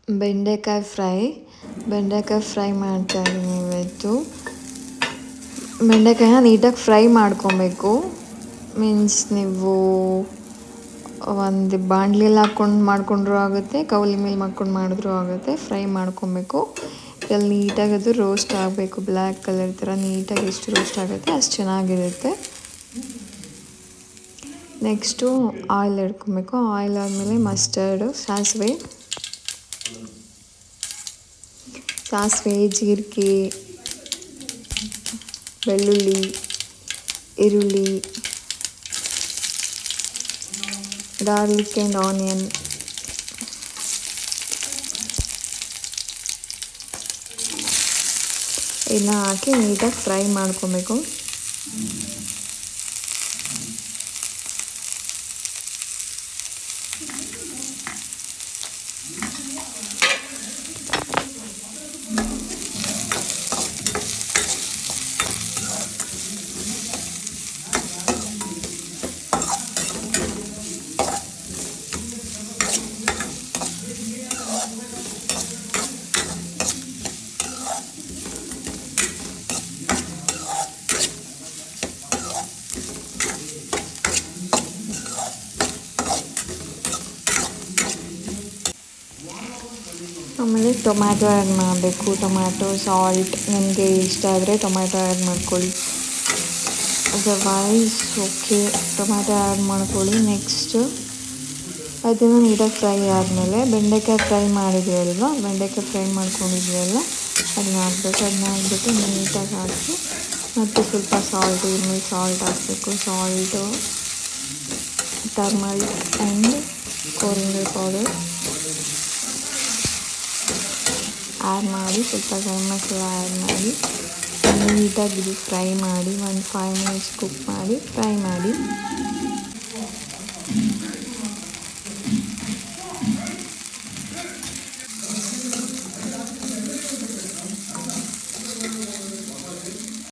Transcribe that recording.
ಬೆಂಡೆಕಾಯಿ ಫ್ರೈ ಮಾಡ್ತಾಯಿದ್ದೀನಿ ಇವತ್ತು. ಬೆಂಡೆಕಾಯಿನ ನೀಟಾಗಿ ಫ್ರೈ ಮಾಡ್ಕೊಬೇಕು. ಮೀನ್ಸ್ ನೀವು ಒಂದು ಬಾಣಲಿಯಲ್ಲಿ ಹಾಕ್ಕೊಂಡು ಮಾಡಿಕೊಂಡ್ರೂ ಆಗುತ್ತೆ, ಕೌಲಿ ಮೇಲೆ ಮಾಡ್ಕೊಂಡು ಮಾಡಿದ್ರೂ ಆಗುತ್ತೆ. ಫ್ರೈ ಮಾಡ್ಕೊಬೇಕು. ಇಲ್ಲಿ ನೀಟಾಗಿ ಅದು ರೋಸ್ಟ್ ಆಗಬೇಕು, ಬ್ಲ್ಯಾಕ್ ಕಲರ್ ಥರ ನೀಟಾಗಿ ಎಷ್ಟು ರೋಸ್ಟ್ ಆಗುತ್ತೆ ಅಷ್ಟು ಚೆನ್ನಾಗಿರುತ್ತೆ. ನೆಕ್ಸ್ಟು ಆಯಿಲ್ ಇಟ್ಕೊಬೇಕು. ಆಯಿಲ್ ಆದಮೇಲೆ ಮಸ್ಟರ್ಡು, ಸಾಸಿವೆ, ಜೀರಿಗೆ, ಬೆಳ್ಳುಳ್ಳಿ, ಈರುಳ್ಳಿ, ಗಾರ್ಲಿಕ್ ಆ್ಯಂಡ್ ಆನಿಯನ್, ಇದನ್ನ ಹಾಕಿ ನೀಟಾಗಿ ಫ್ರೈ ಮಾಡ್ಕೊಬೇಕು. ಆಮೇಲೆ ಟೊಮ್ಯಾಟೊ ಆ್ಯಡ್ ಮಾಡಬೇಕು. ಟೊಮ್ಯಾಟೊ, ಸಾಲ್ಟ್, ನಿಮಗೆ ಇಷ್ಟ ಆದರೆ ಟೊಮ್ಯಾಟೊ ಆ್ಯಡ್ ಮಾಡ್ಕೊಳ್ಳಿ. ಅದರ್ವೈಸ್ ಓಕೆ, ಟೊಮ್ಯಾಟೊ ಆ್ಯಡ್ ಮಾಡ್ಕೊಳ್ಳಿ. ನೆಕ್ಸ್ಟ್ ಅದನ್ನು ನೀಟಾಗಿ ಫ್ರೈ ಆದಮೇಲೆ ಬೆಂಡೆಕಾಯಿ ಫ್ರೈ ಮಾಡಿದ್ವಲ್ವ, ಬೆಂಡೆಕಾಯಿ ಫ್ರೈ ಮಾಡ್ಕೊಂಡಿದ್ವಲ್ಲ ಅದನ್ನ ಹಾಕ್ಬೇಕು. ಅದನ್ನ ಹಾಕ್ಬಿಟ್ಟು ನೀಟಾಗಿ ಹಾಕಿ ಮತ್ತು ಸ್ವಲ್ಪ ಸಾಲ್ಟ್, ಇದ್ಮೇಲೆ ಸಾಲ್ಟ್ ಹಾಕಬೇಕು. Salt, turmeric and coriander powder add ಮಾಡಿ, ಸ್ವಲ್ಪ ಗರಂ ಮಸಾಲ ಆ್ಯಡ್ ಮಾಡಿ ನೀಟಾಗಿ ಇದು ಫ್ರೈ ಮಾಡಿ, ಒಂದು 5 ಮಿನಿಟ್ಸ್ ಕುಕ್ ಮಾಡಿ ಫ್ರೈ ಮಾಡಿ.